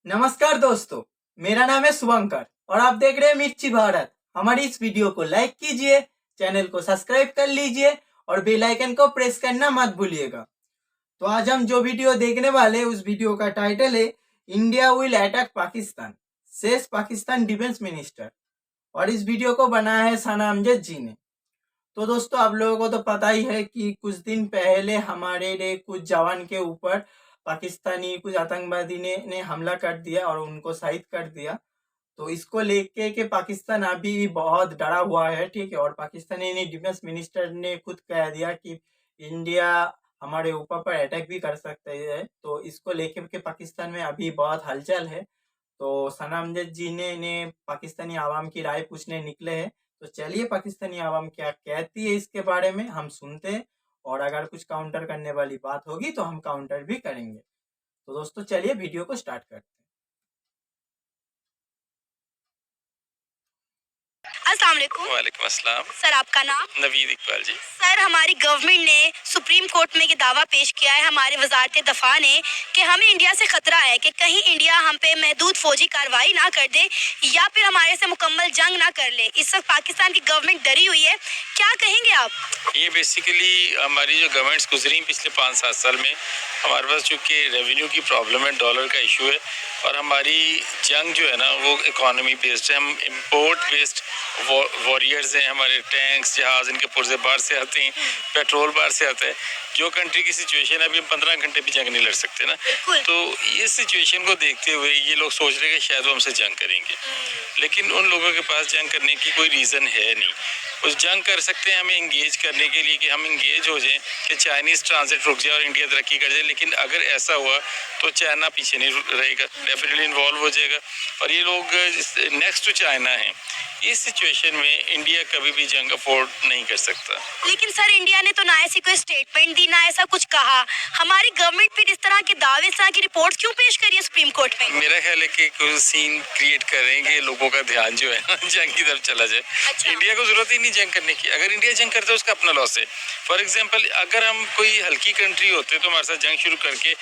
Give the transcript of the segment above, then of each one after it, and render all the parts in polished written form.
नमस्कार दोस्तों, मेरा नाम है शुभंकर और आप देख रहे हैं मिर्ची भारत। हमारी इस वीडियो को लाइक कीजिए, चैनल को सब्सक्राइब कर लीजिए और बेल आइकन को प्रेस करना मत भूलिएगा। तो आज हम जो वीडियो देखने वाले हैं उस वीडियो का टाइटल है India will attack Pakistan, says Pakistan defence minister. और इस वीडियो को बनाया है सना अमजद जी ने। तो दोस्तों, आप लोगों को तो पता ही है कि कुछ दिन पहले हमारे कुछ जवान के ऊपर पाकिस्तानी कुछ आतंकवादी ने हमला कर दिया और उनको शहीद कर दिया। तो इसको लेके कि पाकिस्तान अभी बहुत डरा हुआ है, ठीक है। और पाकिस्तानी डिफेंस मिनिस्टर ने खुद कह दिया कि इंडिया हमारे ऊपर पर अटैक भी कर सकते हैं। तो इसको लेके के पाकिस्तान में अभी बहुत हलचल है। तो सना अमजद जी ने पाकिस्तानी आवाम की राय पूछने निकले हैं। तो चलिए पाकिस्तानी आवाम क्या कहती है इसके बारे में हम सुनते हैं, और अगर कुछ काउंटर करने वाली बात होगी तो हम काउंटर भी करेंगे। तो दोस्तों चलिए वीडियो को स्टार्ट करते हैं। अस्सलाम वालेकुम। वालेकुम अस्सलाम। सर, आपका नाम? नवीद इकबाल जी। सर, हमारी गवर्नमेंट ने सुप्रीम कोर्ट में ये दावा पेश किया है, हमारे वजारत दफा ने, कि हमें इंडिया से खतरा है कि कहीं इंडिया हम पे महदूद फौजी कार्रवाई ना कर दे या फिर हमारे से मुकम्मल जंग ना कर ले। इस वक्त पाकिस्तान की गवर्नमेंट डरी हुई है, क्या कहेंगे आप? ये बेसिकली हमारी जो गवर्नमेंट्स गुजरी पिछले 5-7 साल में, हमारे पास चूँकि रेवेन्यू की प्रॉब्लम है, डॉलर का इशू है, और हमारी जंग जो है ना वो इकोनॉमी बेस्ड है। हम इम्पोर्ट बेस्ड वॉरियर्स हैं। हमारे टैंक्स, जहाज, इनके पुर्जे बाहर से आते हैं, पेट्रोल बाहर से आता है। जो कंट्री की सिचुएशन है, अभी हम 15 घंटे भी जंग नहीं लड़ सकते ना। तो इस सिचुएशन को देखते हुए ये लोग सोच रहे हैं कि शायद वो हमसे जंग करेंगे, लेकिन उन लोगों के पास जंग करने की कोई रीज़न है नहीं। उस जंग कर सकते हैं हमें इंगेज करने के लिए, कि हम इंगेज हो जाएं कि चाइनीज़ ट्रांजिट रुक जाए और इंडिया तरक्की कर जाए। लेकिन अगर ऐसा हुआ तो चाइना पीछे नहीं रहेगा, डेफिनेटली इन्वॉल्व हो जाएगा, और ये लोग नेक्स्ट टू चाइना हैं। इस सिचुएशन में इंडिया कभी भी जंग अफोर्ड नहीं कर सकता। लेकिन सर, इंडिया ने तो ना ऐसी कोई स्टेटमेंट दी, ना ऐसा कुछ कहा। हमारी गवर्नमेंट फिर इस तरह के दावे, इस तरह की रिपोर्ट क्यों पेश करी है सुप्रीम कोर्ट में? मेरा ख्याल है कि कुछ सीन क्रिएट करेंगे, लोगों का ध्यान जो है ना जंग की तरफ चला जाए। अच्छा। इंडिया को जरूरत ही नहीं जंग करने की। अगर इंडिया जंग करता है उसका अपना लॉस है। फॉर एग्जांपल, अगर हम कोई हल्की कंट्री होते तो हमारे साथ जंग शुरू करके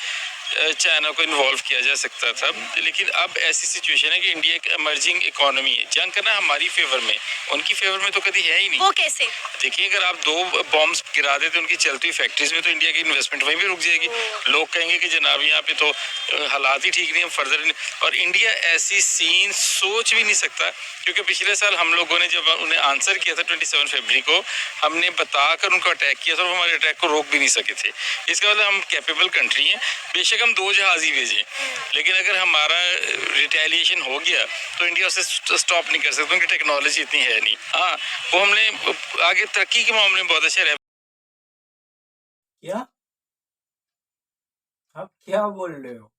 चाइना को इन्वॉल्व किया जा सकता था। लेकिन अब ऐसी सिचुएशन है कि इंडिया एक इमर्जिंग इकोनॉमी है। जंग करना हमारी फेवर में, उनकी फेवर में तो कभी है ही नहीं। वो कैसे? देखिए, अगर आप 2 बॉम्ब्स गिरा देते उनकी चलती हुई फैक्ट्रीज में, तो इंडिया की इन्वेस्टमेंट वहीं पे रुक जाएगी। लोग कहेंगे कि जनाब यहाँ पे तो हालात ही ठीक नहीं, हम फर्दर नहीं। और इंडिया ऐसी सीन सोच भी नहीं सकता, क्योंकि पिछले साल हम लोगों ने जब उन्हें आंसर किया था 27 फरवरी को, हमने बताकर उनको अटैक किया था, और हमारे अटैक को रोक भी नहीं सके थे। इसका मतलब हम कैपेबल कंट्री हैं। बेशक हम 2 जहाज ही भेजें, लेकिन अगर हमारा रिटेलिएशन हो गया तो इंडिया उसे स्टॉप नहीं कर सकता, उनकी टेक्नोलॉजी इतनी है नहीं। हाँ, वो हमने आगे तरक्की के मामले में बहुत अच्छे रहे। क्या आप क्या बोल रहे हो?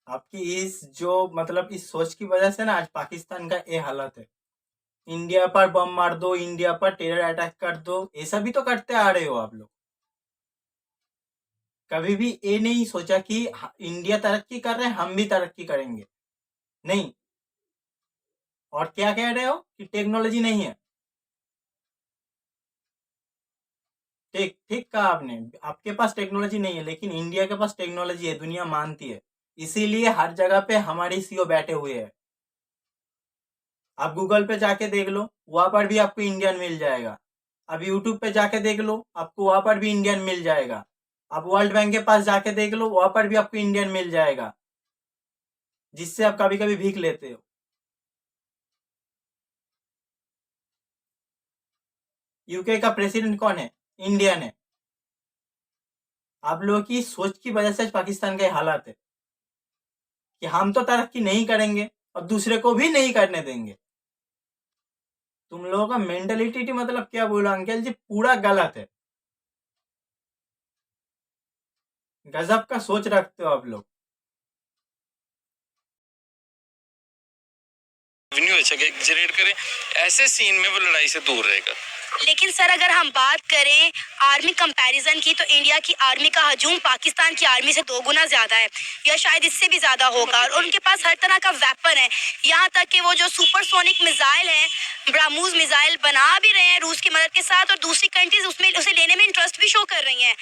आपकी इस जो मतलब इस सोच की वजह से ना आज पाकिस्तान का ये हालत है। इंडिया पर बम मार दो, इंडिया पर टेरर अटैक कर दो, ऐसा भी तो करते आ रहे हो आप लोग। कभी भी ये नहीं सोचा कि इंडिया तरक्की कर रहे हैं, हम भी तरक्की करेंगे? नहीं। और क्या कह रहे हो कि टेक्नोलॉजी नहीं है? ठीक ठीक कहा आपने, आपके पास टेक्नोलॉजी नहीं है, लेकिन इंडिया के पास टेक्नोलॉजी है, दुनिया मानती है। इसीलिए हर जगह पे हमारे सीईओ बैठे हुए हैं। आप गूगल पे जाके देख लो, वहां पर भी आपको इंडियन मिल जाएगा। अब यूट्यूब पे जाके देख लो, आपको वहां पर भी इंडियन मिल जाएगा। आप वर्ल्ड बैंक के पास जाके देख लो, वहां पर भी आपको इंडियन मिल जाएगा, जिससे आप कभी कभी भीख लेते हो। यूके का प्रेसिडेंट कौन है? इंडियन है। आप लोगों की सोच की वजह से आज पाकिस्तान के हालात है कि हम तो तरक्की नहीं करेंगे और दूसरे को भी नहीं करने देंगे। तुम लोगों का मेंटेलिटी मतलब क्या बोला अंकल जी, पूरा गलत है। गजब का सोच रखते हो आप लोग। रेवेन्यू अच्छा जनरेट करें, ऐसे सीन में वो लड़ाई से दूर रहेगा। लेकिन सर अगर हम बात करें आर्मी कंपैरिजन की, तो इंडिया की आर्मी का हजूम पाकिस्तान की आर्मी से 2 गुना ज्यादा है, या शायद इससे भी ज्यादा होगा। और उनके पास हर तरह का वेपन है, यहाँ तक कि वो जो सुपरसोनिक मिसाइल है, ब्राह्मोस मिसाइल बना भी रहे हैं रूस की मदद के साथ, और दूसरी कंट्रीज उसमें उसे लेने में इंटरेस्ट भी शो कर रही हैं।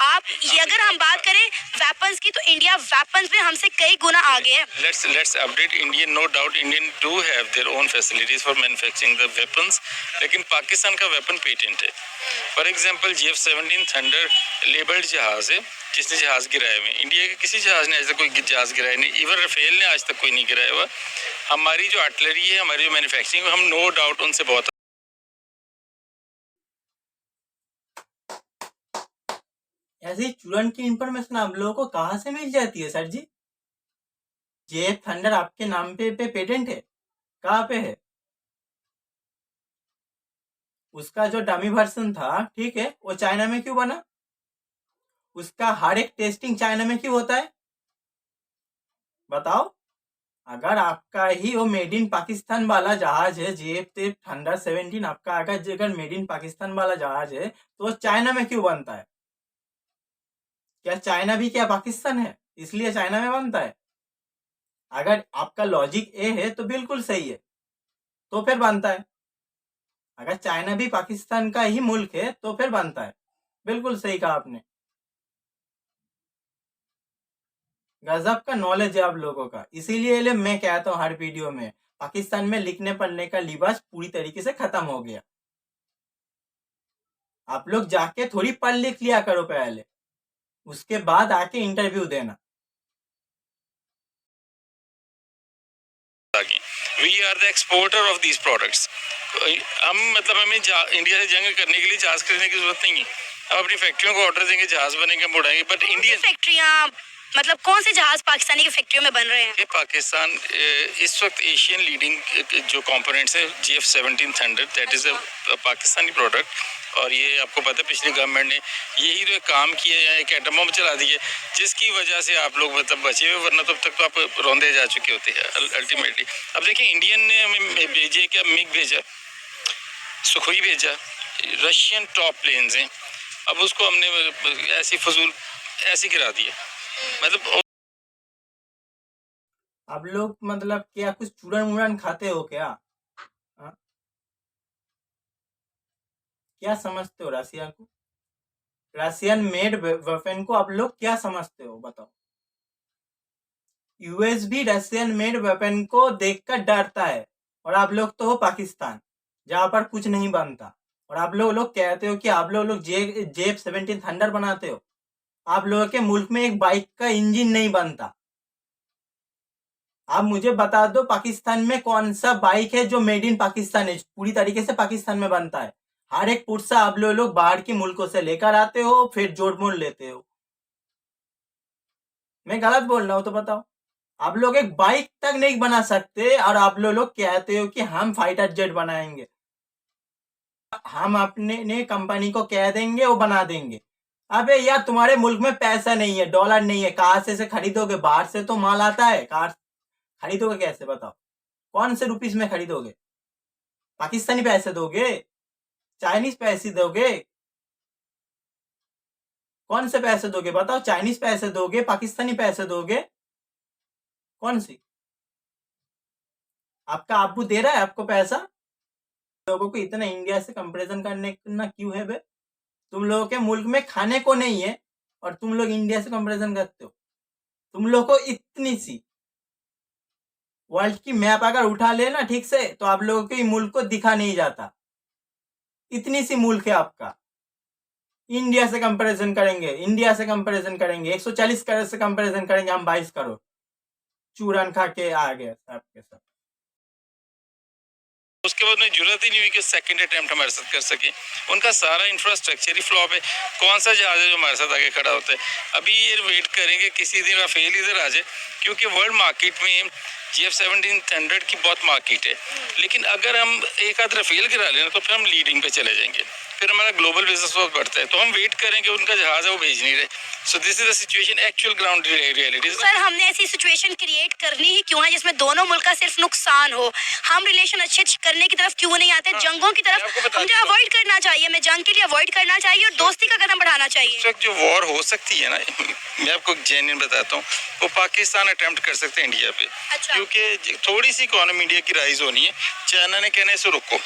आप ये अगर हम बात करें वेपन्स की, तो इंडिया वेपन्स में हमसे कई गुना आगे है। Let's update Indian. No doubt Indian do have their own facilities for manufacturing the weapons, लेकिन पाकिस्तान का वेपन पेटेंट है। For example GF-17 thunder labelled जहाज है जिसने जहाज गिराए हुए। इंडिया के किसी जहाज ने आज तक कोई जहाज गिराया नहीं, इवन राफेल ने आज तक कोई नहीं गिराया हुआ। हमारी जो आर्टिलरी है, हमारी जो मैन्युफैक्चरिंग, हम नो डाउट उनसे बहुत। ऐसी तुरंत की इंफॉर्मेशन आप लोगों को कहाँ से मिल जाती है सर जी? जेएफ थंडर आपके नाम पे पेटेंट है? कहाँ पे है? उसका जो डमी वर्जन था, ठीक है, वो चाइना में क्यों बना? उसका हर एक टेस्टिंग चाइना में क्यों होता है? बताओ। अगर आपका ही वो मेड इन पाकिस्तान वाला जहाज है, जेएफ थंडर 17 आपका अगर मेड इन पाकिस्तान वाला जहाज है, तो चाइना में क्यों बनता है? क्या चाइना भी क्या पाकिस्तान है, इसलिए चाइना में बनता है? अगर आपका लॉजिक ए है तो बिल्कुल सही है, तो फिर बनता है। अगर चाइना भी पाकिस्तान का ही मुल्क है तो फिर बनता है। बिल्कुल सही कहा आपने। गजब का नॉलेज है आप लोगों का, इसीलिए मैं कहता हूँ हर वीडियो में, पाकिस्तान में लिखने पढ़ने का लिबास पूरी तरीके से खत्म हो गया। आप लोग जाके थोड़ी पढ़ लिख लिया करो पहले, उसके बाद आके इंटरव्यू देना। We are the exporter of these products. हम मतलब हमें इंडिया से जंग करने के लिए जहाज खरीदने की जरूरत नहीं है। हम अपनी फैक्ट्रियों को ऑर्डर देंगे, जहाज बनेंगे, हम उड़ाएंगे। बट इंडियन फैक्ट्रियां मतलब कौन से जहाज पाकिस्तानी की फैक्ट्रियों में बन रहे हैं? पाकिस्तान इस वक्त एशियन लीडिंग जो कंपोनेंट्स है GF-17 thunder, that is a Pakistani product. और ये आपको पता है पिछली गवर्नमेंट ने यही तो काम किया है, एक एटम बम चला दी है, जिसकी वजह से आप लोग मतलब बचे हुए, वरना तब तक तो आप रौंदे जा चुके होते हैं अल्टीमेटली। अब देखिए इंडियन ने हमें भेजे क्या, मिग भेजा, सुखोई भेजा, रशियन टॉप प्लेन्स हैं। अब उसको हमने ऐसी फजूल ऐसे गिरा दिया। मतलब आप लोग मतलब क्या कुछ चूरन मुरन खाते हो क्या? हा? क्या समझते हो रशिया को? रशियन मेड वेपन को आप लोग क्या समझते हो बताओ? यूएस भी रशियन मेड वेपन को देखकर डरता है, और आप लोग तो हो पाकिस्तान जहां पर कुछ नहीं बनता, और आप लोग कहते हो कि आप लोग जेएफ-17 थंडर बनाते हो। आप लोगों के मुल्क में एक बाइक का इंजन नहीं बनता। आप मुझे बता दो पाकिस्तान में कौन सा बाइक है जो मेड इन पाकिस्तान है, पूरी तरीके से पाकिस्तान में बनता है। हर एक पुर्सा आप लोग बाहर के मुल्कों से लेकर आते हो, फिर जोड़ मोड़ लेते हो। मैं गलत बोल रहा हूं तो बताओ। आप लोग एक बाइक तक नहीं बना सकते, और आप लोग कहते हो कि हम फाइटर जेट बनाएंगे, हम अपने कंपनी को कह देंगे वो बना देंगे। अबे यार तुम्हारे मुल्क में पैसा नहीं है, डॉलर नहीं है, कहां से खरीदोगे? बाहर से तो माल आता है, कार खरीदोगे कैसे बताओ? कौन से रुपीस में खरीदोगे? पाकिस्तानी पैसे दोगे? चाइनीज पैसे दोगे? कौन से पैसे दोगे बताओ? चाइनीज पैसे दोगे, पाकिस्तानी पैसे दोगे? कौन सी? आपका अब्बू दे रहा है आपको पैसा? लोगों को इतना इंडिया से कंपैरिजन करने ना क्यों है बे? तुम लोगों के मुल्क में खाने को नहीं है, और तुम लोग इंडिया से कंपैरिजन करते हो। तुम लोग को इतनी सी वर्ल्ड की मैप अगर उठा लेना ठीक से, तो आप लोगों के मुल्क को दिखा नहीं जाता। इतनी सी मुल्क है आपका। इंडिया से कंपैरिजन करेंगे, इंडिया से कंपैरिजन करेंगे, 140 करोड़ से कंपैरिजन करेंगे, हम 22 करोड़ चूरन खा के आ गए सब के सब। उसके बाद उन्हें जरूरत ही नहीं हुई कि सेकंड अटेम्प्ट हमारे साथ कर सके। उनका सारा इंफ्रास्ट्रक्चर ही फ्लॉप है। कौन सा जहाज है जो हमारे साथ आगे खड़ा होता है? अभी ये वेट करेंगे किसी दिन राफेल इधर आ जाए, क्योंकि वर्ल्ड मार्केट में GF-17 थंडर की बहुत मार्केट है। लेकिन अगर हम एक आध राफेल गिरा लेना तो फिर हम लीडिंग पे चले जाएंगे। फिर हमारा ग्लोबल बिजनेस बहुत बढ़ता है। तो हम वेट करें कि उनका जहाज है वो भेज नहीं रहे। So this is the situation, actual ground reality. Sir हमने ऐसी सिचुएशन क्रिएट करनी ही क्यों है जिसमें दोनों मुल्क का सिर्फ नुकसान हो? हम रिलेशन अच्छे करने की तरफ क्यों नहीं आते? जंगों की मैं आपको तरफ बता मुझे देता हूँ। अवॉइड करना चाहिए, मैं जंग के लिए अवॉइड करना चाहिए और दोस्ती का कदम बढ़ाना इस चाहिए। वक्त जो वॉर हो सकती है ना, मैं आपको जेन्युइन बताता हूँ, वो पाकिस्तान अटेम्प्ट कर सकते हैं इंडिया पे। अच्छा। क्योंकि थोड़ी सी इकोनॉमी इंडिया की राइज होनी है, चाइना ने कहना है इसे रुको।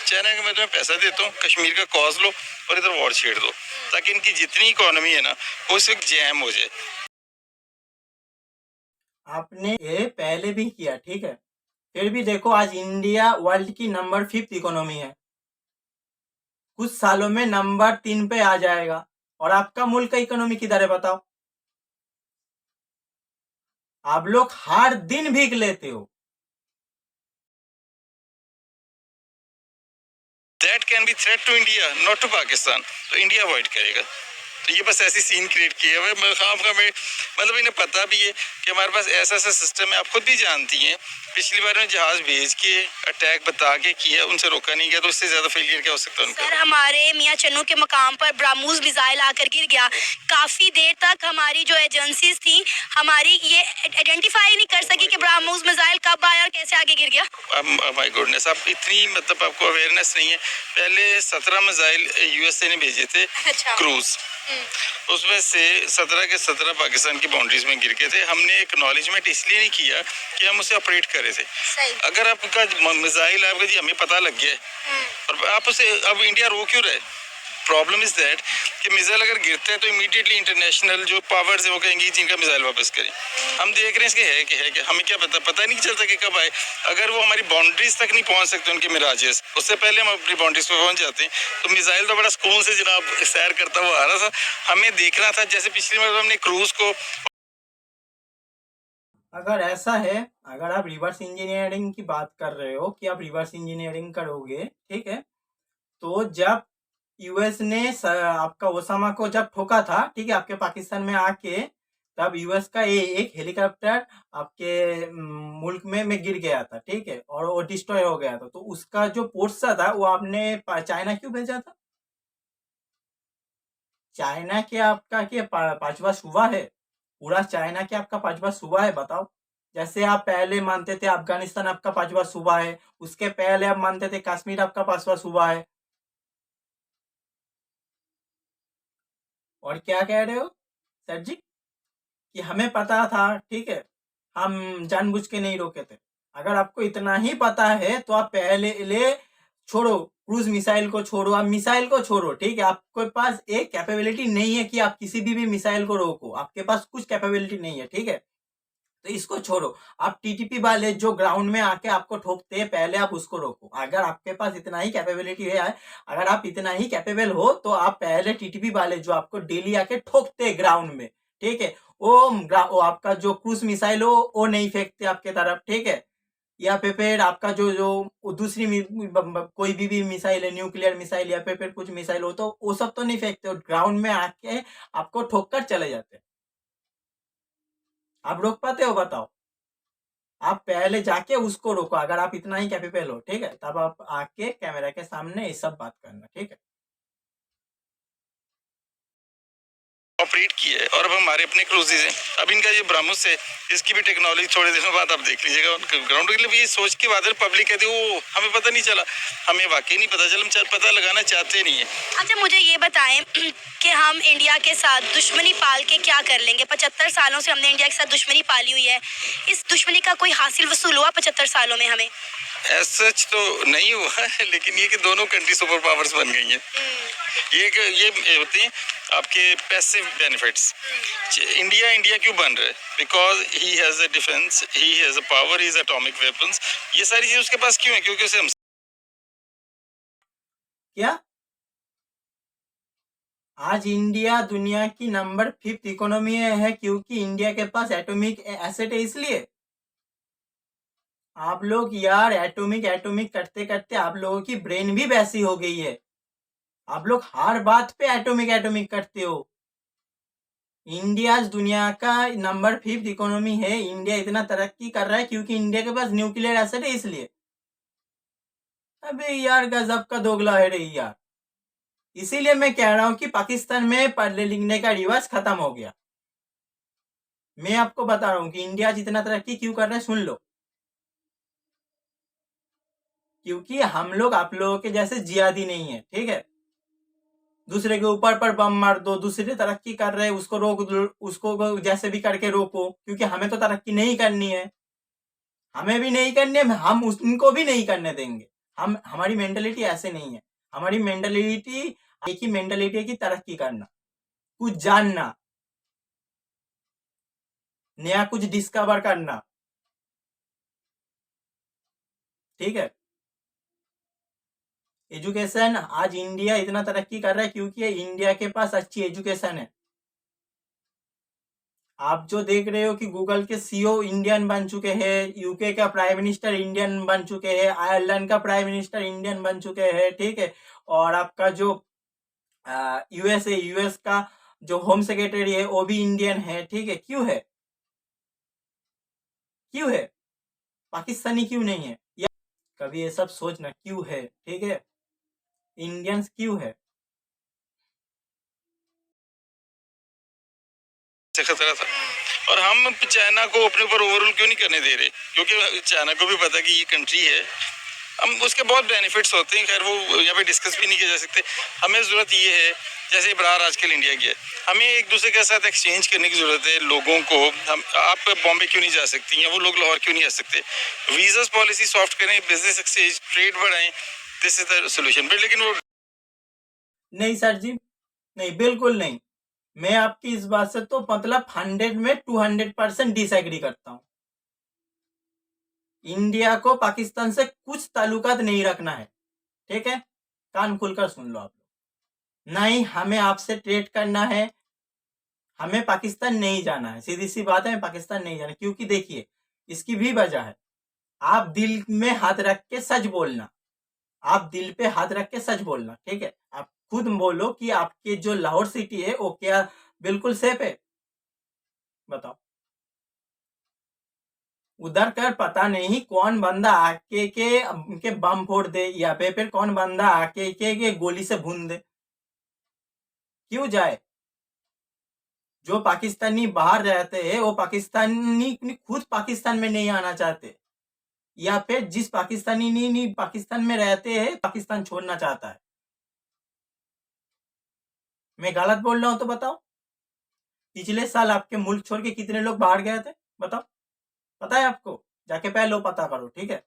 चाइना के मैं तुम्हें पैसा देता हूँ, कश्मीर का कॉज लो और इधर वॉर छेड़ दो, ताकि इनकी जितनी इकोनॉमी है ना वो इस वक्त जैम हो जाए। आपने ये पहले भी किया, ठीक है, फिर भी देखो आज इंडिया वर्ल्ड की नंबर 5th इकोनॉमी है, कुछ सालों में नंबर 3 पे आ जाएगा। और आपका मुल्क का इकोनॉमी किधर है बताओ? आप लोग हर दिन भीग लेते हो। That can be threat to India, not to Pakistan. तो इंडिया अवॉइड करेगा। तो ये बस ऐसी सीन क्रिएट किया है। मतलब इन्हें पता भी है कि हमारे पास ऐसा ऐसा सिस्टम है। आप खुद भी जानती हैं, पिछली बार में जहाज भेज के अटैक बता के किया, उनसे रोका नहीं गया, तो इससे ज्यादा फेलियर क्या हो सकता है उनका? सर हमारे मियाँ चन्नू के मकाम पर ब्राह्मोस मिसाइल आकर गिर गया। काफी देर तक हमारी जो एजेंसीज थी हमारी ये आइडेंटिफाई नहीं कर सकी कि ब्राह्मोस मिसाइल कब आया और कैसे आगे गिर गया। माय गुडनेस, आप इतनी मतलब आपको अवेयरनेस नहीं है। पहले 17 मिसाइल यूएसए ने भेजे थे, अच्छा। क्रूज, उसमें से 17 के 17 पाकिस्तान की बाउंड्रीज में गिर गए थे। हमने एक्नॉलेजमेंट इसलिए नहीं किया कि हम उसे ऑपरेट करे थे। सही। अगर आपका मिसाइल आपका जी हमें पता लग गया है और आप उसे, अब इंडिया रो क्यों रहे? प्रॉब्लम इज दैट कि मिसाइल अगर गिरता है तो इमीडिएटली इंटरनेशनल जो पावर्स है वो कहेंगी जी इनका मिसाइल वापस करें। हम देख रहे हैं इसके है कि हमें क्या पता नहीं चलता कि कब आए। अगर वो हमारी बाउंड्रीज तक नहीं पहुंच सकते उनके मिराजेस, उससे पहले हम अपनी बाउंड्रीज पे पहुंच जाते हैं। तो मिसाइल तो बड़ा सुकून से जनाब सैर करता हुआ आ रहा था। हमें देखना था, जैसे पिछली बार हमने क्रूज को, अगर ऐसा है, अगर आप रिवर्स इंजीनियरिंग की बात कर रहे हो कि आप रिवर्स इंजीनियरिंग करोगे, ठीक है, तो जब यूएस ने आपका ओसामा को जब ठोका था, ठीक है, आपके पाकिस्तान में आके, तब यूएस का एक हेलीकॉप्टर आपके मुल्क में गिर गया था, ठीक है, और वो डिस्ट्रॉय हो गया था। तो उसका जो पोर्शन था वो आपने चाइना क्यों भेजा था? चाइना के आपका क्या पांचवा सूबा है? पूरा चाइना के आपका पांचवा सूबा है? बताओ। जैसे आप पहले मानते थे अफगानिस्तान आपका पांचवा सूबा है, उसके पहले आप मानते थे कश्मीर आपका पांचवा सूबा है। और क्या कह रहे हो सर जी कि हमें पता था, ठीक है, हम जानबूझ के नहीं रोके थे। अगर आपको इतना ही पता है तो आप पहले ले छोड़ो, क्रूज मिसाइल को छोड़ो, आप मिसाइल को छोड़ो, ठीक है, आपके पास एक कैपेबिलिटी नहीं है कि आप किसी भी मिसाइल को रोको, आपके पास कुछ कैपेबिलिटी नहीं है, ठीक है, तो इसको छोड़ो। आप टीटीपी वाले जो ग्राउंड में आके आपको ठोकते हैं, पहले आप उसको रोको। अगर आपके पास इतना ही कैपेबिलिटी है, अगर आप इतना ही कैपेबल हो, तो आप पहले टीटीपी वाले जो आपको डेली आके ठोकते ग्राउंड में, ठीक है, वो आपका जो क्रूज मिसाइल हो वो नहीं फेंकते आपके तरफ, ठीक है, या फिर आपका जो जो दूसरी कोई भी मिसाइल है, न्यूक्लियर मिसाइल या फिर कुछ मिसाइल हो, तो वो सब तो नहीं फेंकते, ग्राउंड में आके आपको ठोक कर चले जाते हैं। आप रोक पाते हो? बताओ। आप पहले जाके उसको रोको, अगर आप इतना ही कैपेबल हो, ठीक है, तब आप आके कैमरा के सामने ये सब बात करना, ठीक है। ऑपरेट किया है और अब हमारे अपने क्रूजेज हैं। अब इनका ये ब्राह्मोस है, इसकी भी टेक्नोलॉजी थोड़े दिनों बाद आप देख लीजिएगा। ग्राउंड के लिए ये सोच के बाद पब्लिक कहती है वो हमें पता नहीं चला, हमें वाकई नहीं पता चला, हम पता लगाना चाहते नहीं है। अच्छा मुझे ये बताएं कि हम इंडिया के साथ दुश्मनी पाल के क्या कर लेंगे? 75 सालों से हमने इंडिया के साथ दुश्मनी पाली हुई है। इस दुश्मनी का कोई हासिल वसूल हुआ 75 सालों में हमें? सच तो नहीं हुआ है, लेकिन ये कि दोनों कंट्री सुपर पावर्स बन गई हैं। ये होती हैं आपके पैसिव बेनिफिट्स। इंडिया क्यों बन रहा है? Because he has a defence, he has a power, he has atomic weapons. ये सारी चीज उसके पास क्यों है? क्योंकि उसे हम क्या आज इंडिया दुनिया की नंबर 5th इकोनॉमी है क्योंकि इंडिया के पास एटॉमिक एसेट है, इसलिए। आप लोग यार एटॉमिक करते करते आप लोगों की ब्रेन भी वैसी हो गई है। आप लोग हर बात पे एटॉमिक करते हो। इंडिया दुनिया का नंबर 5th इकोनॉमी है। इंडिया इतना तरक्की कर रहा है क्योंकि इंडिया के पास न्यूक्लियर एसेट है, इसलिए। अबे यार गजब का दोगला है रे यार। इसीलिए मैं कह रहा हूं कि पाकिस्तान में पढ़ने लिखने का रिवाज खत्म हो गया। मैं आपको बता रहा हूं कि इंडिया जितना तरक्की क्यों कर रहा है, सुन लो। क्योंकि हम लोग आप लोगों के जैसे जिहादी नहीं है, ठीक है। दूसरे के ऊपर पर बम मार दो, दूसरे तरक्की कर रहे हैं उसको रोक दो, उसको जैसे भी करके रोको, क्योंकि हमें तो तरक्की नहीं करनी है, हमें भी नहीं करनी है, हम उनको भी नहीं करने देंगे। हमारी मेंटेलिटी ऐसे नहीं है। हमारी मेंटेलिटी एक ही मेंटेलिटी है कि तरक्की करना, कुछ जानना, नया कुछ डिस्कवर करना, ठीक है। एजुकेशन, आज इंडिया इतना तरक्की कर रहा है क्योंकि इंडिया के पास अच्छी एजुकेशन है। आप जो देख रहे हो कि गूगल के सीईओ इंडियन बन चुके हैं, यूके का प्राइम मिनिस्टर इंडियन बन चुके हैं, आयरलैंड का प्राइम मिनिस्टर इंडियन बन चुके हैं, ठीक है। और आपका जो यूएस का जो होम सेक्रेटरी है वो भी इंडियन है, ठीक है। क्यों है? क्यों है? पाकिस्तानी क्यों नहीं है? या कभी ये सब सोचना क्यों है, ठीक है। इंडियंस क्यों है? से खतरा था और हम चाइना को अपने ऊपर ओवरऑल क्यों नहीं करने दे रहे, क्योंकि चाइना को भी पता है कि ये कंट्री है, हम उसके बहुत बेनिफिट्स होते हैं। खैर वो यहाँ पे डिस्कस भी नहीं किए जा सकते। हमें ज़रूरत ये है, जैसे इब्रार आजकल इंडिया की है, हमें एक दूसरे के साथ एक्सचेंज करने की ज़रूरत है लोगों को। हम आप बॉम्बे क्यों नहीं जा सकती, या वो लोग लाहौर क्यों नहीं आ सकते? वीज़ास पॉलिसी सॉफ्ट करें, बिजनेस एक्सचेंज, ट्रेड बढ़ाएं, this is the solution. But लेकिन वो नहीं सर जी, नहीं, बिल्कुल नहीं। मैं आपकी इस बात से तो मतलब 100 में 200% डिसएग्री करता हूं। इंडिया को पाकिस्तान से कुछ ताल्लुकात नहीं रखना है, ठीक है। कान खुलकर सुन लो आप लोग। नहीं, हमें आपसे ट्रेड करना है, हमें पाकिस्तान नहीं जाना है, सीधी सी बात है, हमें पाकिस्तान नहीं जाना। क्योंकि देखिए, इसकी भी वजह है। आप दिल में हाथ रख के सच बोलना, आप दिल पे हाथ रख के सच बोलना, ठीक है। आप खुद बोलो कि आपके जो लाहौर सिटी है वो क्या बिल्कुल सेफ है? बताओ। उधर कर पता नहीं कौन बंदा के बम फोड़ दे, या फिर कौन बंदा के गोली से भून दे। क्यों जाए? जो पाकिस्तानी बाहर रहते हैं वो पाकिस्तानी खुद पाकिस्तान में नहीं आना चाहते, या फिर जिस पाकिस्तानी नहीं पाकिस्तान में रहते हैं पाकिस्तान छोड़ना चाहता है। मैं गलत बोल रहा हूं तो बताओ। पिछले साल आपके मुल्क छोड़ के कितने लोग बाहर गए थे, बताओ। पता है आपको? जाके पहले पता करो, ठीक है।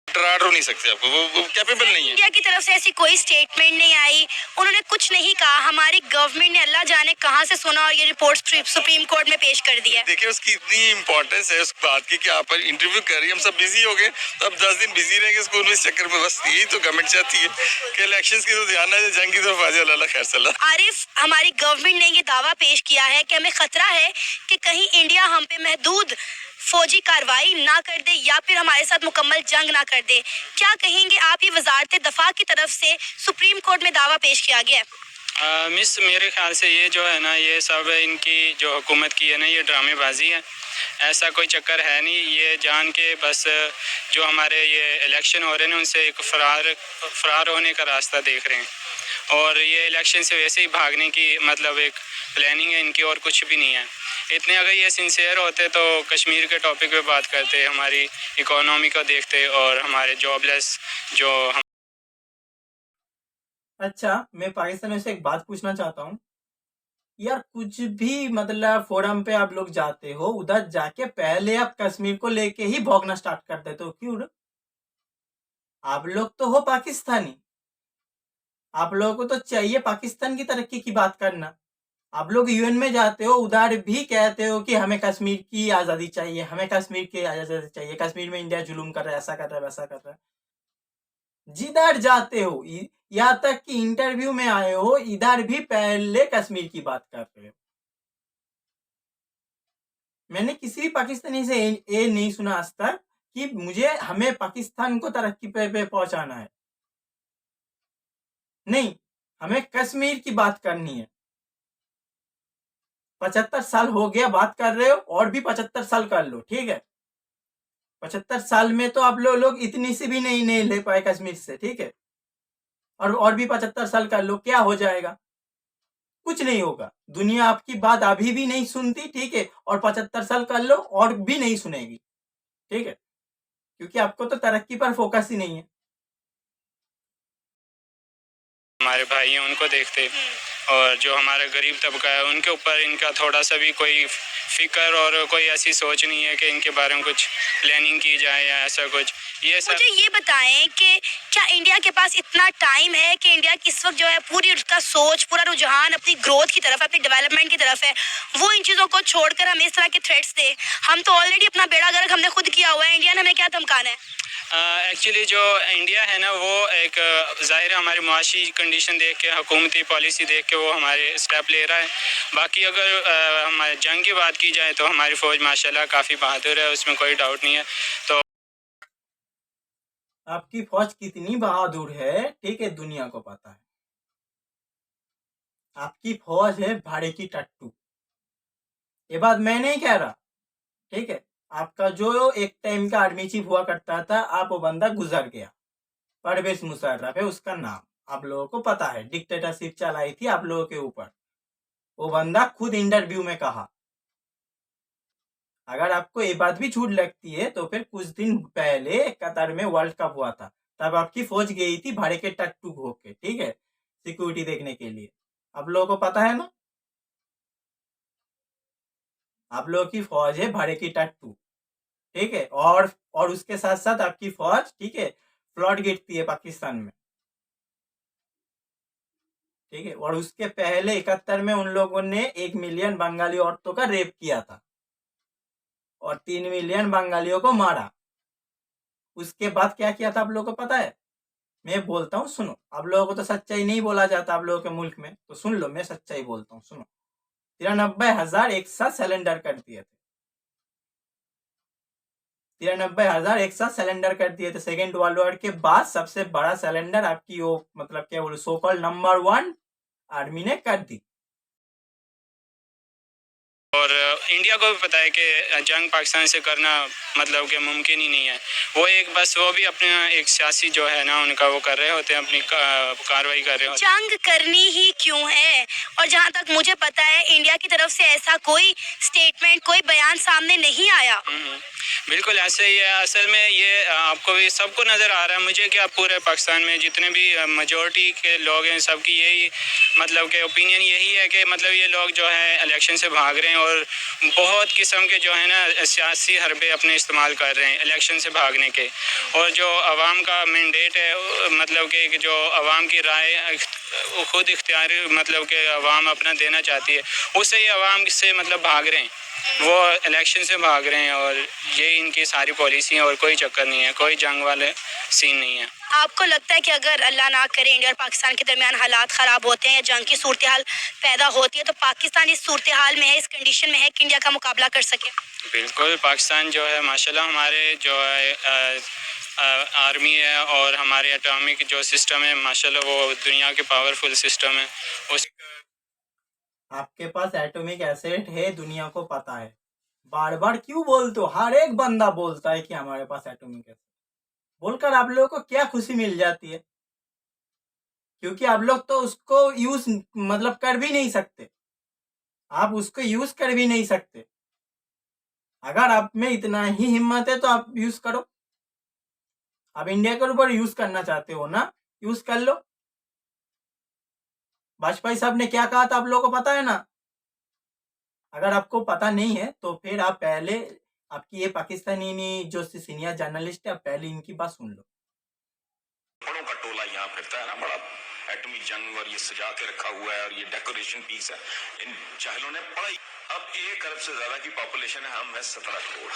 डरा नहीं सकते आपको, वो कैपेबल नहीं है। इंडिया की तरफ से ऐसी कोई स्टेटमेंट नहीं आई, उन्होंने कुछ नहीं कहा। हमारी गवर्नमेंट ने अल्लाह जाने कहां से सुना और ये रिपोर्ट सुप्रीम कोर्ट में पेश कर दिया। देखिए उसकी इतनी इम्पोर्टेंस है उस बात की कि आप इंटरव्यू कर रही है, हम सब बिजी हो गए, तो अब 10 दिन बिजी रहेंगे स्कूल में इस चक्कर में। बस यही तो गवर्नमेंट चाहती है कि इलेक्शंस की तो ध्यान है, जंग की तरफ आ जाए। अल्लाह खैर सलाह। आरिफ, हमारी गवर्नमेंट ने ये दावा पेश किया है कि हमें खतरा है कि कहीं इंडिया हम पे महदूद फौजी कार्रवाई ना कर दे या फिर हमारे साथ मुकम्मल जंग ना कर दे। क्या कहेंगे आप? ये वजारत दफा की तरफ से सुप्रीम कोर्ट में दावा पेश किया गया है। मिस, मेरे ख्याल से ये जो है ना, ये सब इनकी जो हुकूमत की है ना, ये ड्रामेबाजी है। ऐसा कोई चक्कर है नहीं। ये जान के बस जो हमारे ये इलेक्शन हो रहे हैं उनसे एक फरार होने का रास्ता देख रहे हैं, और ये इलेक्शन से वैसे ही भागने की मतलब एक प्लानिंग है इनकी, और कुछ भी नहीं है। इतने अगर ये सिंसियर होते तो कश्मीर के टॉपिक पे बात करते, हमारी इकोनॉमी को देखते और हमारे जॉबलेस जो हम। अच्छा, मैं पाकिस्तान से एक बात पूछना चाहता हूँ यार। कुछ भी मतलब फोरम पे आप लोग जाते हो, उधर जाके पहले आप कश्मीर को लेके ही भौंकना स्टार्ट कर देते हो, क्यों? आप लोग तो हो पाकिस्तानी, आप लोगों को तो चाहिए पाकिस्तान की तरक्की की बात करना। आप लोग यूएन में जाते हो, उधर भी कहते हो कि हमें कश्मीर की आज़ादी चाहिए, हमें कश्मीर की आज़ादी चाहिए, कश्मीर में इंडिया जुलूम कर रहा है, ऐसा कर रहा है, वैसा कर रहा है। जिधर जाते हो, यहाँ तक कि इंटरव्यू में आए हो, इधर भी पहले कश्मीर की बात कर रहे हो। मैंने किसी भी पाकिस्तानी से ये नहीं सुना आज तक कि हमें पाकिस्तान को तरक्की पे पहुंचाना है। नहीं, हमें कश्मीर की बात करनी है। 75 साल हो गया बात कर रहे हो, और भी 75 साल कर लो, ठीक है। 75 साल में तो आप लोग इतनी सी भी नहीं ले पाए कश्मीर से, ठीक है। और भी 75 साल का लो, क्या हो जाएगा? कुछ नहीं होगा। दुनिया आपकी बात अभी भी नहीं सुनती, ठीक है, और 75 साल कर लो और भी नहीं सुनेगी, ठीक है, क्योंकि आपको तो तरक्की पर फोकस ही नहीं है। हमारे भाई हैं उनको देखते, और जो हमारा गरीब तबका है उनके ऊपर इनका थोड़ा सा भी कोई फिक्र और कोई ऐसी सोच नहीं है कि इनके बारे में कुछ प्लानिंग की जाए या ऐसा कुछ। ये सब मुझे ये बताएं कि क्या इंडिया के पास इतना टाइम है कि इंडिया की इस वक्त जो है पूरी उसका सोच, पूरा रुझान अपनी ग्रोथ की तरफ, अपनी डेवलपमेंट की तरफ है, वो इन चीज़ों को छोड़कर हमें इस तरह के थ्रेट्स दे? हम तो ऑलरेडी अपना बेड़ा गर्क हमने खुद किया हुआ है, इंडिया ने हमें क्या धमकाना है? एक्चुअली जो इंडिया है ना, वो एक ज़ाहिर है हमारी मुआशी कंडीशन देख के, हुकूमती पॉलिसी देख के वो हमारे स्टेप ले रहा है। बाकी अगर हमारे जंग की बात की जाए तो हमारी फ़ौज माशाल्लाह काफ़ी बहादुर है, उसमें कोई डाउट नहीं है। तो आपकी फौज कितनी बहादुर है, ठीक है, दुनिया को पता है। आपकी फौज है भाड़े की टट्टू। ये बात मैं नहीं कह रहा, ठीक है। आपका जो एक टाइम का आर्मी चीफ हुआ करता था, आप वो बंदा गुजर गया, परवेज मुशर्रफ है उसका नाम, आप लोगों को पता है। डिक्टेटरशिप चलाई थी आप लोगों के ऊपर। वो बंदा खुद इंटरव्यू में कहा। अगर आपको ये बात भी झूठ लगती है तो फिर कुछ दिन पहले कतर में वर्ल्ड कप हुआ था, तब आपकी फौज गई थी भाड़े के टट्टू होके, ठीक है, सिक्योरिटी देखने के लिए। आप लोगों को पता है ना, आप लोगों की फौज है भाड़े की टट्टू, ठीक है। और उसके साथ साथ आपकी फौज, ठीक है, फ्लड गिरती है पाकिस्तान में, ठीक है। और उसके पहले 71 में उन लोगों ने 1 मिलियन बंगाली औरतों का रेप किया था और 3 मिलियन बंगालियों को मारा। उसके बाद क्या किया था आप लोगों को पता है? मैं बोलता हूँ, सुनो। आप लोगों को तो सच्चाई नहीं बोला जाता आप लोगों के मुल्क में, तो सुन लो, मैं सच्चाई बोलता हूँ, सुनो। 93,000 एक साथ सिलेंडर कर दिए थे। 93,000 एक साथ सिलेंडर कर दिए थे। सेकेंड वर्ल्ड वॉर के बाद सबसे बड़ा सिलेंडर आपकी वो, मतलब क्या बोलो, सो कॉल्ड नंबर 1 आर्मी ने कर दी। और इंडिया को भी पता है कि जंग पाकिस्तान से करना मतलब कि मुमकिन ही नहीं है। वो एक बस वो भी अपने एक सियासी जो है ना उनका वो कर रहे होते हैं, अपनी कार्रवाई कर रहे होते हैं। जंग करनी ही क्यों है? और जहाँ तक मुझे पता है इंडिया की तरफ से ऐसा कोई स्टेटमेंट, कोई बयान सामने नहीं आया। बिल्कुल ऐसे ही है। असल में ये आपको भी सबको नज़र आ रहा है, मुझे क्या पूरे पाकिस्तान में जितने भी मेजॉरिटी के लोग हैं सबकी यही मतलब के ओपिनियन यही है कि मतलब ये लोग जो है इलेक्शन से भाग रहे हैं और बहुत किस्म के जो है ना सियासी हरबे अपने इस्तेमाल कर रहे हैं इलेक्शन से भागने के। और जो आवाम का मैंडेट है, मतलब कि जो आवाम की राय खुद इख्तियारी मतलब कि आवाम अपना देना चाहती है, उससे ये आवाम से मतलब भाग रहे हैं, वो इलेक्शन से भाग रहे हैं। और ये इनकी सारी पॉलिसी है और कोई चक्कर नहीं है, कोई जंग वाले सीन नहीं है। आपको लगता है कि अगर अल्लाह ना करे इंडिया और पाकिस्तान के दरमियान हालात ख़राब होते हैं या जंग की सूरत हाल पैदा होती है, तो पाकिस्तान इस सूरत हाल में है, इस कंडीशन में है कि इंडिया का मुकाबला कर सके? बिल्कुल, पाकिस्तान जो है माशाल्लाह हमारे जो है आर्मी है और हमारे एटॉमिक जो सिस्टम है माशाल्लाह वो दुनिया के पावरफुल सिस्टम है। उस आपके पास एटॉमिक एसेट है, दुनिया को पता है। बार बार क्यों बोलते हो? हर एक बंदा बोलता है कि हमारे पास एटॉमिक एसेट। बोलकर आप लोगों को क्या खुशी मिल जाती है? क्योंकि आप लोग तो उसको यूज मतलब कर भी नहीं सकते। आप उसको यूज कर भी नहीं सकते। अगर आप में इतना ही हिम्मत है तो आप यूज करो। आप इंडिया के ऊपर यूज करना चाहते हो ना, यूज कर लो। वाजपेयी साहब ने क्या कहा था आप लोगों को पता है ना? अगर आपको पता नहीं है तो फिर आप पहले, आपकी ये पाकिस्तानी जो सीनियर जर्नलिस्ट है, आप पहले इनकी बात सुन लो। बड़ों का टोला यहाँ फिरता है ना, बड़ा एटमी जंग और ये सजा के रखा हुआ है और ये डेकोरेशन पीस है। इन चाहलों ने पढ़ा। अब 1 अरब से ज्यादा की पॉपुलेशन है, हम है 17 करोड़।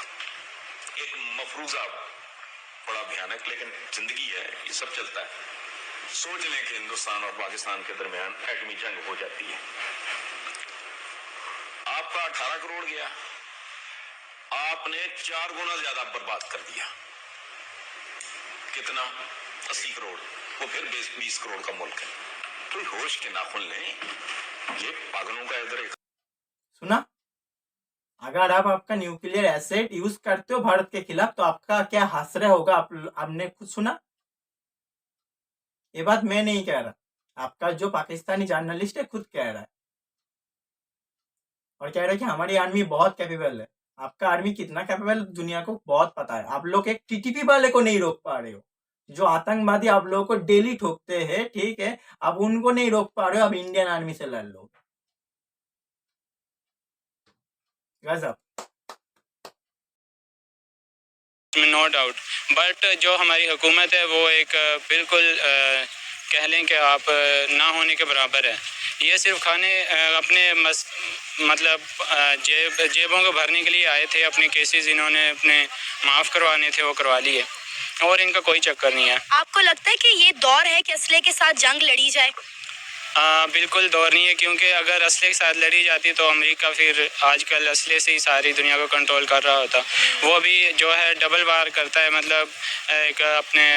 एक मफरूजा बड़ा भयानक, लेकिन जिंदगी है, ये सब चलता है। सोच लें कि हिंदुस्तान और पाकिस्तान के दरमियान एटमी जंग हो जाती है, आपका 18 करोड़ गया, आपने 4 गुना ज्यादा बर्बाद कर दिया। कितना? 80 करोड़। वो फिर 20 करोड़ का मुल्क है। तो होश के नाखुन लें, ये पागलों का इधर। सुना? अगर आप आपका न्यूक्लियर एसेट यूज करते हो भारत के खिलाफ तो आपका क्या हासरा होगा, आपने खुद सुना। ये बात मैं नहीं कह रहा, आपका जो पाकिस्तानी जर्नलिस्ट है खुद कह रहा है, और कह रहा है कि हमारी आर्मी बहुत कैपेबल है। आपका आर्मी कितना कैपेबल दुनिया को बहुत पता है। आप लोग एक टीटीपी वाले को नहीं रोक पा रहे हो, जो आतंकवादी आप लोगों को डेली ठोकते हैं, ठीक है, आप उनको नहीं रोक पा रहे हो, अब इंडियन आर्मी से लड़ लो। गजब। नो डाउट, बट जो हमारी हुकूमत है वो एक बिल्कुल कह लें कि आप ना होने के बराबर है। ये सिर्फ खाने अपने मतलब जेबों को भरने के लिए आए थे। अपने केसेस इन्होंने अपने माफ़ करवाने थे, वो करवा लिए, और इनका कोई चक्कर नहीं है। आपको लगता है कि ये दौर है कि असले के साथ जंग लड़ी जाए? बिल्कुल दौर नहीं है, क्योंकि अगर असले के साथ लड़ी जाती तो अमेरिका फिर आजकल असले से ही सारी दुनिया को कंट्रोल कर रहा होता। वो भी जो है डबल वार करता है, मतलब एक अपने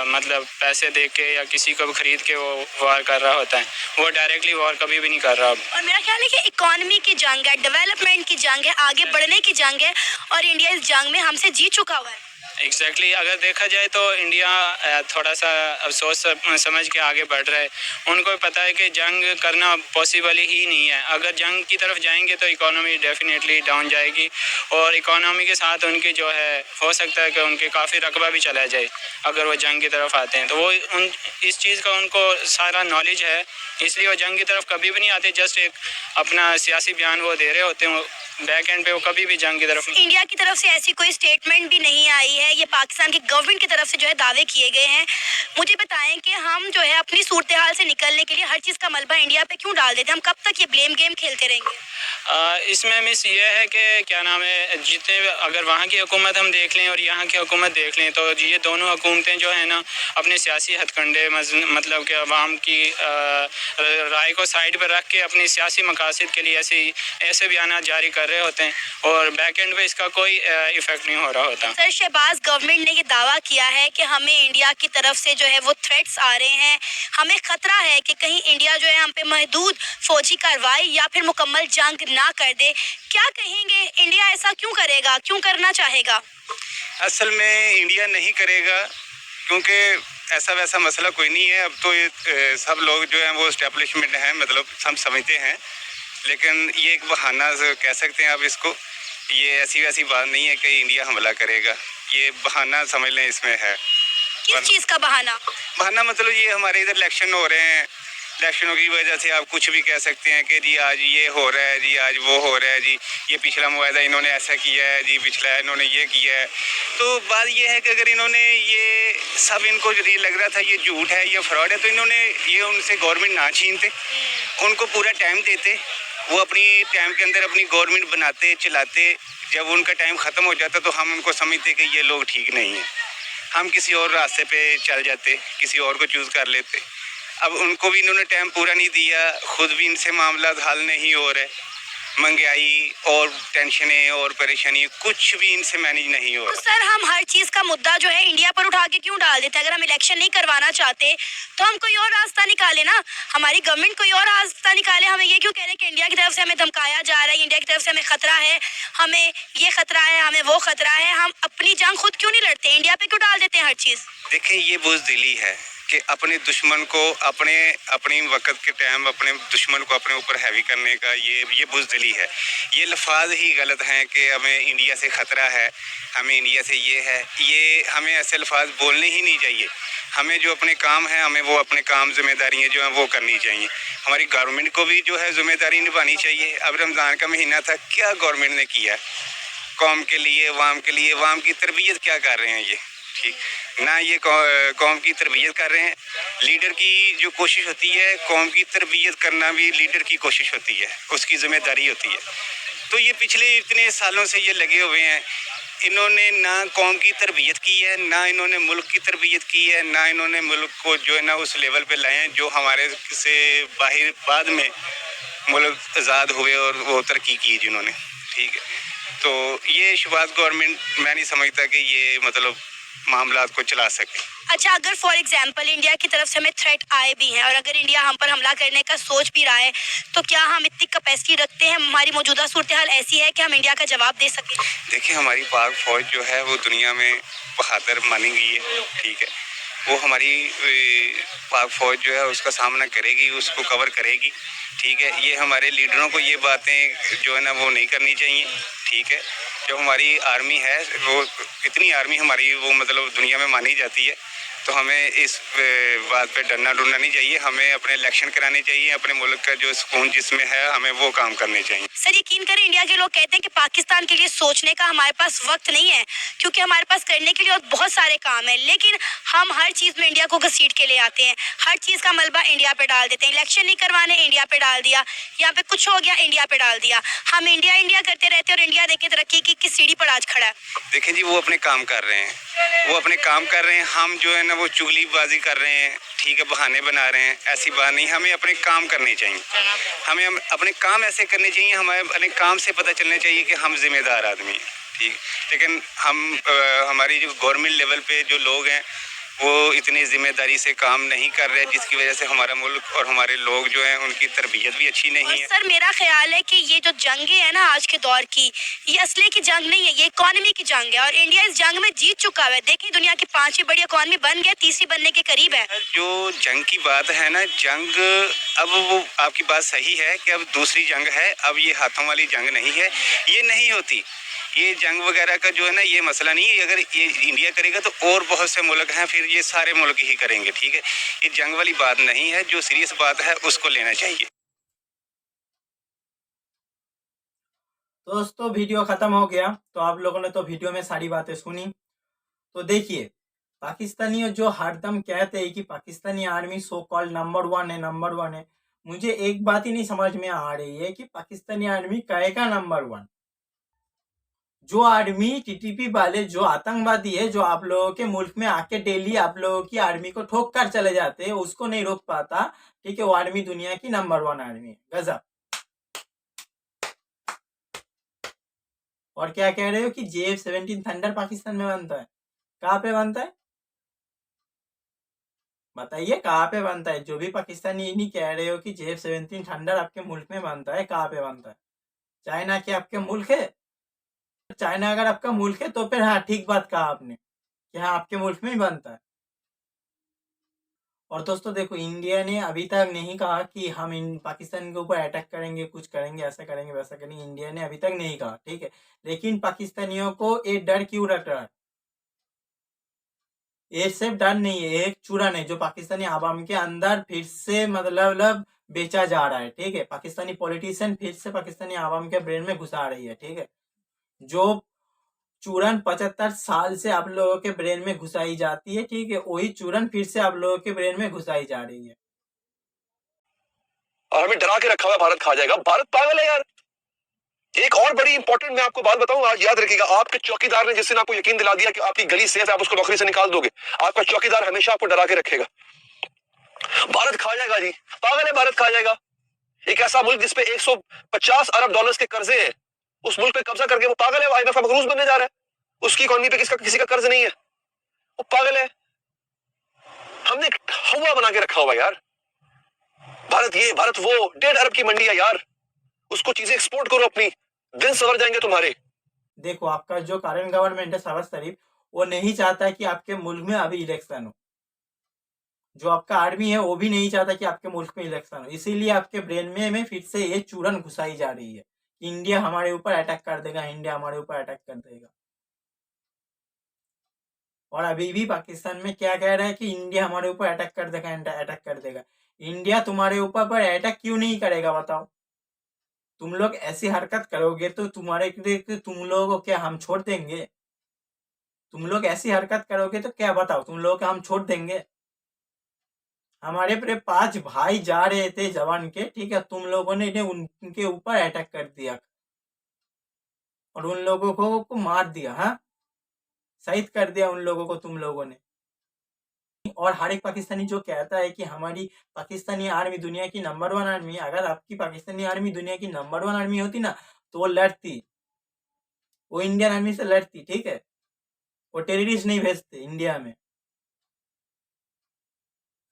मतलब पैसे दे के या किसी को भी खरीद के वो वार कर रहा होता है। वो डायरेक्टली वार कभी भी नहीं कर रहा। और मेरा ख्याल है कि इकोनॉमी की जंग है, डेवलपमेंट की जंग है, आगे बढ़ने की जंग है, और इंडिया इस जंग में हमसे जीत चुका हुआ है। एग्जैक्टली अगर देखा जाए तो इंडिया थोड़ा सा अफसोस समझ के आगे बढ़ रहा है। उनको पता है कि जंग करना पॉसिबल ही नहीं है। अगर जंग की तरफ जाएंगे तो इकोनॉमी डेफिनेटली डाउन जाएगी, और इकोनॉमी के साथ उनकी जो है हो सकता है कि उनके काफ़ी रकबा भी चला जाए अगर वो जंग की तरफ आते हैं। तो वो इस चीज़ का उनको सारा नॉलेज है, इसलिए वो जंग की तरफ कभी भी नहीं आते। जस्ट एक अपना सियासी बयान वो दे रहे होते हैं, बैक एंड पे वो कभी भी जंग की तरफ नहीं। इंडिया की तरफ से ऐसी कोई स्टेटमेंट भी नहीं आई है, ये पाकिस्तान की गवर्नमेंट की तरफ से जो है दावे किए गए हैं। मुझे बताएं कि हम जो है अपनी सूरत हाल से निकलने के लिए हर चीज़ का मलबा इंडिया पे क्यों डाल देते हैं? हम कब तक ये ब्लेम गेम खेलते रहेंगे? इसमें मिस ये है कि क्या नाम है, जितने अगर वहाँ की हुकूमत हम देख लें और यहाँ की हुकूमत देख लें तो ये दोनों हुकूमतें जो है ना अपने सियासी हथकंडे मतलब कि अवाम की राय को साइड पर रख के अपनी सियासी मकासद के लिए ऐसे बयान जारी कर रहे होते हैं, और बैक एंड पे इसका कोई इफेक्ट नहीं हो रहा होता। सर, शहबाज गवर्नमेंट ने ये दावा किया है कि हमें इंडिया की तरफ से जो है वो थ्रेट्स आ रहे हैं, हमें खतरा है कि कहीं इंडिया जो है हम पे महदूद फौजी कार्रवाई या फिर मुकम्मल जंग ना कर दे। क्या कहेंगे, इंडिया ऐसा क्यों करेगा, क्यों करना चाहेगा? असल में इंडिया नहीं करेगा, क्योंकि ऐसा वैसा मसला कोई नहीं है। अब तो ये सब लोग जो हैं वो इस्टेब्लिशमेंट हैं, मतलब हम समझते हैं, लेकिन ये एक बहाना कह सकते हैं आप इसको। ये ऐसी वैसी बात नहीं है कि इंडिया हमला करेगा, ये बहाना समझ लें इसमें है। किस चीज़ का बहाना? बहाना मतलब ये हमारे इधर इलेक्शन हो रहे हैं, इलेक्शनों की वजह से आप कुछ भी कह सकते हैं कि जी आज ये हो रहा है, जी आज वो हो रहा है, जी ये पिछला मुआहदा इन्होंने ऐसा किया है, जी पिछला इन्होंने ये किया है। तो बात ये है कि अगर इन्होंने ये सब इनको ये लग रहा था ये झूठ है, ये फ्रॉड है, तो इन्होंने ये उनसे गवर्नमेंट ना छीनते, उनको पूरा टाइम देते, वो अपनी टाइम के अंदर अपनी गवर्नमेंट बनाते चलाते। जब उनका टाइम ख़त्म हो जाता तो हम उनको समझते कि ये लोग ठीक नहीं हैं, हम किसी और रास्ते पे चल जाते, किसी और को चूज़ कर लेते। अब उनको भी इन्होंने टाइम पूरा नहीं दिया, खुद भी इनसे मामला हल नहीं हो रहे, महंगाई और टेंशनें और परेशानी कुछ भी इनसे मैनेज नहीं हो तो रहा। सर, हम हर चीज़ का मुद्दा जो है इंडिया पर उठा के क्यों डाल देते हैं? अगर हम इलेक्शन नहीं करवाना चाहते तो हम कोई और रास्ता निकाले ना, हमारी गवर्नमेंट कोई और रास्ता निकाले। हमें ये क्यों कह रहे हैं कि इंडिया की तरफ से हमें धमकाया जा रहा है, इंडिया की तरफ से हमें खतरा है, हमें ये खतरा है, हमें वो खतरा है? हम अपनी जंग खुद क्यों नहीं लड़ते, इंडिया पे क्यों डाल देते हैं हर चीज़? देखें, ये बुज़दिली है कि अपने दुश्मन को अपनी वक्त के टाइम अपने दुश्मन को अपने ऊपर हैवी करने का ये बुज़दिली है। ये लफ्ज़ ही गलत हैं कि हमें इंडिया से ख़तरा है, हमें इंडिया से ये है, ये हमें ऐसे लफ्ज़ बोलने ही नहीं चाहिए। हमें जो अपने काम है, हमें वो अपने काम जिम्मेदारियाँ जो हैं वो करनी चाहिए। हमारी गवर्नमेंट को भी जो है जिम्मेदारी निभानी चाहिए। अब रमज़ान का महीना था, क्या गवर्नमेंट ने किया कौम के लिए, वाम की तरबियत क्या कर रहे हैं ये? ठीक ना, ये कौम की तरबियत कर रहे हैं। लीडर की जो कोशिश होती है, कौम की तरबियत करना भी लीडर की कोशिश होती है, उसकी जिम्मेदारी होती है। तो ये पिछले इतने सालों से ये लगे हुए हैं, इन्होंने ना कौम की तरबियत की है, ना इन्होंने मुल्क की तरबियत की है, ना इन्होंने मुल्क को जो है ना उस लेवल पे लाए हैं जो हमारे से बाहर बाद में मुल्क आज़ाद हुए और वो तरक्की की जिन्होंने। ठीक है, तो ये शहबाज गवर्नमेंट मैं नहीं समझता कि ये मतलब मामलात को चला सके। अच्छा, अगर फॉर एग्जाम्पल इंडिया की तरफ से हमें थ्रेट आए भी हैं और अगर इंडिया हम पर हमला करने का सोच भी रहा है, तो क्या हम इतनी कैपेसिटी रखते हैं, हमारी मौजूदा सूरत हाल ऐसी है कि हम इंडिया का जवाब दे सकें? देखिए, हमारी पाक फौज जो है वो दुनिया में बहादुर मानी गई है, ठीक है। वो हमारी पाक फौज जो है उसका सामना करेगी, उसको कवर करेगी, ठीक है। ये हमारे लीडरों को ये बातें जो है ना वो नहीं करनी चाहिए, ठीक है। जो हमारी आर्मी है वो इतनी आर्मी हमारी वो मतलब दुनिया में मानी जाती है, तो हमें इस बात पे डरना डरना नहीं चाहिए। हमें अपने इलेक्शन कराने चाहिए, अपने मुल्क का जो सुकून जिसमें है हमें वो काम करने चाहिए। सर, यकीन करें, इंडिया के लोग कहते हैं कि पाकिस्तान के लिए सोचने का हमारे पास वक्त नहीं है, क्योंकि हमारे पास करने के लिए और बहुत सारे काम है, लेकिन हम हर चीज़ में इंडिया को घसीट के ले आते हैं, हर चीज़ का मलबा इंडिया पे डाल देते हैं। इलेक्शन नहीं करवाने, इंडिया पे डाल दिया, यहाँ पे कुछ हो गया, इंडिया पे डाल दिया। हम इंडिया इंडिया करते रहते हैं और इंडिया देखे तरक्की की किस सीढ़ी पर आज खड़ा है। देखिए जी, वो अपने काम कर रहे हैं, वो अपने काम कर रहे हैं। हम जो है ना वो चुगलीबाजी कर रहे हैं, ठीक है, बहाने बना रहे हैं, ऐसी बात नहीं। हमें अपने काम करने चाहिए, हमें अपने काम ऐसे करने चाहिए, हमें अपने काम से पता चलना चाहिए कि हम जिम्मेदार आदमी हैं, ठीक। लेकिन हमारी जो गवर्नमेंट लेवल पे जो लोग हैं वो इतनी जिम्मेदारी से काम नहीं कर रहे, जिसकी वजह से हमारा मुल्क और हमारे लोग जो हैं उनकी तरबियत भी अच्छी नहीं है। सर, मेरा ख्याल है कि ये जो जंगें हैं ना आज के दौर की, ये असले की जंग नहीं है, ये इकोनॉमी की जंग है और इंडिया इस जंग में जीत चुका है। देखिए, दुनिया की 5वीं बड़ी इकोनॉमी बन गया, 3री बनने के करीब है। जो जंग की बात है ना, जंग अब वो आपकी बात सही है कि अब दूसरी जंग है, अब ये हाथों वाली जंग नहीं है, ये नहीं होती। ये जंग वगैरह का जो है ना ये मसला नहीं है। अगर ये इंडिया करेगा तो और बहुत से मुल्क हैं, फिर ये सारे मुल्क ही करेंगे, ठीक है। ये जंग वाली बात नहीं है, जो सीरियस बात है उसको लेना चाहिए। दोस्तों, वीडियो खत्म हो गया, तो आप लोगों ने तो वीडियो में सारी बातें सुनी। तो देखिए, पाकिस्तानी जो हरदम कहते हैं कि Pakistani army so called number 1 है, नंबर 1 है। मुझे एक बात ही नहीं समझ में आ रही है कि पाकिस्तानी आर्मी कहेगा नंबर 1। जो आर्मी टीटीपी वाले जो आतंकवादी है, जो आप लोगों के मुल्क में आके डेली आप लोगों की आर्मी को ठोक कर चले जाते हैं, उसको नहीं रोक पाता, ठीक है। वो आर्मी दुनिया की नंबर 1 आर्मी है। गजब। और क्या कह रहे हो कि JF-17 थंडर पाकिस्तान में बनता है? कहाँ पे बनता है बताइए, कहाँ पे बनता है? जो भी पाकिस्तानी नहीं कह रहे हो कि JF-17 थंडर आपके मुल्क में बनता है, कहाँ पे बनता है? चाइना के आपके मुल्क है? चाइना अगर आपका मुल्क है तो फिर हाँ, ठीक बात कहा आपने कि हाँ, आपके मुल्क में ही बनता है। और दोस्तों देखो, इंडिया ने अभी तक नहीं कहा कि हम इन पाकिस्तान के ऊपर अटैक करेंगे, कुछ करेंगे, ऐसा करेंगे, वैसा करेंगे। इंडिया ने अभी तक नहीं कहा, ठीक है। लेकिन पाकिस्तानियों को ये डर क्यों लग रहा है? ये सिर्फ डर नहीं है, एक चूरन है जो पाकिस्तानी आवाम के अंदर फिर से मतलब बेचा जा रहा है, ठीक है। पाकिस्तानी पॉलिटिशियन फिर से पाकिस्तानी आवाम के ब्रेन में घुसा रही है, ठीक है। जो चूरन 75 साल से आप लोगों के ब्रेन में घुसाई जाती है, ठीक है, वही चूरन फिर से आप लोगों के ब्रेन में घुसाई जा रही है। और हमें डरा के रखा हुआ भारत खा जाएगा। भारत पागल है यार। एक और बड़ी इंपॉर्टेंट मैं आपको बात बताऊं, आज याद रखिएगा, आपके चौकीदार ने जिस दिन आपको यकीन दिला दिया कि आपकी गली सेफ है, आप उसको नौकरी से निकाल दोगे, आपका चौकीदार हमेशा आपको डरा के रखेगा। भारत खा जाएगा जी, पागल है, भारत खा जाएगा। एक ऐसा मुल्क जिसपे 150 अरब डॉलर्स के कर्जे हैं, उस मुल्क पे कब्जा करके वो पागल है, वो IMF का मकरूज बनने जा रहा है। उसकी इकोनॉमी पे किसी का कर्ज नहीं है, वो पागल है। हमने एक हवा बना के रखा हुआ यार, भारत ये भारत वो, 1.5 अरब की मंडी है यार, उसको चीजें एक्सपोर्ट करो अपनी, दिन सवर जाएंगे तुम्हारे। देखो, आपका जो करंट गवर्नमेंट है शहबाज शरीफ, वो नहीं चाहता कि आपके मुल्क में अभी इलेक्शन हो। जो आपका आर्मी है वो भी नहीं चाहता कि आपके मुल्क में इलेक्शन हो। इसीलिए आपके ब्रेन में फिर से ये चूरन घुसाई जा रही है कि इंडिया हमारे ऊपर अटैक कर देगा, इंडिया हमारे ऊपर अटैक कर देगा। और अभी भी पाकिस्तान में क्या कह रहा है कि इंडिया हमारे ऊपर अटैक कर देगा, अटैक कर देगा। इंडिया तुम्हारे ऊपर पर अटैक क्यों नहीं करेगा बताओ? तुम लोग ऐसी हरकत करोगे तो तुम लोगों को क्या हम छोड़ देंगे? तुम लोग ऐसी हरकत करोगे तो क्या बताओ, तुम लोग हम छोड़ देंगे? हमारे पूरे 5 भाई जा रहे थे जवान के, ठीक है, तुम लोगों ने उनके ऊपर अटैक कर दिया और उन लोगों को मार दिया, हाँ, शहीद कर दिया उन लोगों को तुम लोगों ने। और हर एक पाकिस्तानी जो कहता है कि हमारी पाकिस्तानी आर्मी दुनिया की नंबर 1 आर्मी है, अगर आपकी पाकिस्तानी आर्मी दुनिया की नंबर 1 आर्मी होती ना, तो वो लड़ती, वो इंडियन आर्मी से लड़ती, ठीक है। वो टेररिस्ट नहीं भेजते इंडिया में।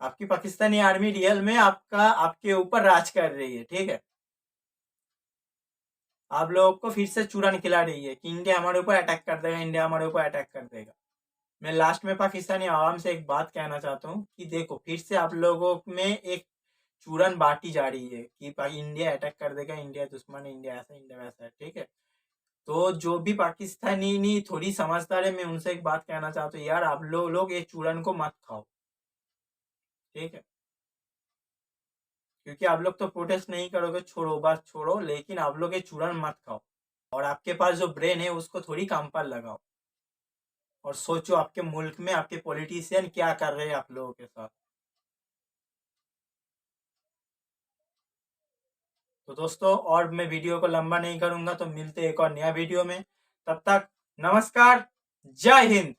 आपकी पाकिस्तानी आर्मी रियल में आपके ऊपर राज कर रही है, ठीक है। आप लोगों को फिर से चूरन खिला रही है कि इंडिया हमारे ऊपर अटैक कर देगा, इंडिया हमारे ऊपर अटैक कर देगा। मैं लास्ट में पाकिस्तानी आवाम से एक बात कहना चाहता हूँ कि देखो फिर से आप लोगों में एक चूरन बांटी जा रही है कि इंडिया अटैक कर देगा, इंडिया दुश्मन है, इंडिया ऐसा, इंडिया वैसा है, ठीक है। तो जो भी पाकिस्तानी नहीं थोड़ी समझदार है, मैं उनसे एक बात कहना चाहता हूँ, यार आप लोग ये चूरन को मत खाओ, ठीक है। क्योंकि आप लोग तो प्रोटेस्ट नहीं करोगे, छोड़ो बात छोड़ो, लेकिन आप लोग ये चूरन मत खाओ। और आपके पास जो ब्रेन है उसको थोड़ी काम पर लगाओ और सोचो आपके मुल्क में आपके पॉलिटिशियन क्या कर रहे हैं आप लोगों के साथ। तो दोस्तों, और मैं वीडियो को लंबा नहीं करूंगा, तो मिलते एक और नया वीडियो में। तब तक नमस्कार, जय हिंद।